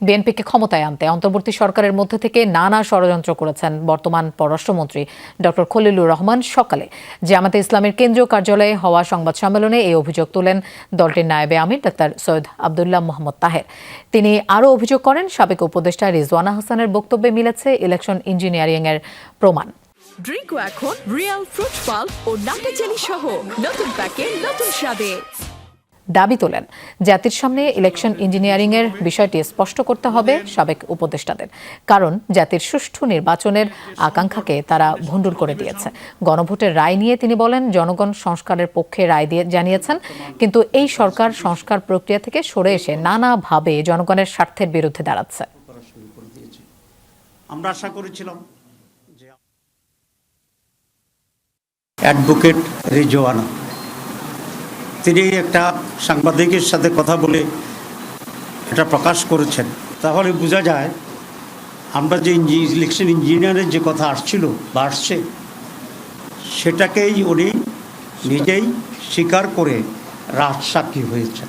বিএনপিকে ক্ষমতায় আনতে অন্তর্বর্তী সরকারের মধ্যে থেকে নানা ষড়যন্ত্র করেছেন বর্তমান পররাষ্ট্রমন্ত্রী ডক্টর খলিলুর রহমান। সকালে জামায়াতে ইসলামের কেন্দ্রীয় কার্যালয়ে হওয়া সংবাদ সম্মেলনে এই অভিযোগ তোলেন দলটির নায়েবে আমির ডাক্তার সৈয়দ আব্দুল্লাহ মোহাম্মদ তাহের। তিনি আরও অভিযোগ করেন, সাবেক উপদেষ্টা রিজওয়ানা হাসানের বক্তব্যে মিলেছে ইলেকশন ইঞ্জিনিয়ারিংয়ের প্রমাণ। ড্রিঙ্কো এখন রিয়েল ফ্রুট পাল্প ও নাটে চেনি সহ নতুন প্যাকে নতুন স্বাদে। দাবি তোলেন, জাতির সামনে ইলেকশন ইঞ্জিনিয়ারিংয়ের বিষয়টি স্পষ্ট করতে হবে সাবেক উপদেষ্টাদের, কারণ জাতির সুষ্ঠু নির্বাচনের আকাঙ্ক্ষাকে তারা ভণ্ডুল করে দিয়েছে। গণভোটের রায় নিয়ে তিনি বলেন, জনগণ সংস্কারের পক্ষে রায় দিয়ে জানিয়েছেন, কিন্তু এই সরকার সংস্কার প্রক্রিয়া থেকে সরে এসে নানাভাবে জনগণের স্বার্থের বিরুদ্ধে দাঁড়াচ্ছে। আমরা আশা করেছিলাম যে অ্যাডভোকেট রিজওয়ানা তিনি একটা সাংবাদিকের সাথে কথা বলে এটা প্রকাশ করেছেন, তাহলে বোঝা যায় আমরা যে ইলেকশন ইঞ্জিনিয়ারের যে কথা আসছিল বা আসছে সেটাকেই উনি নিজেই স্বীকার করে রাজসাক্ষী হয়েছেন।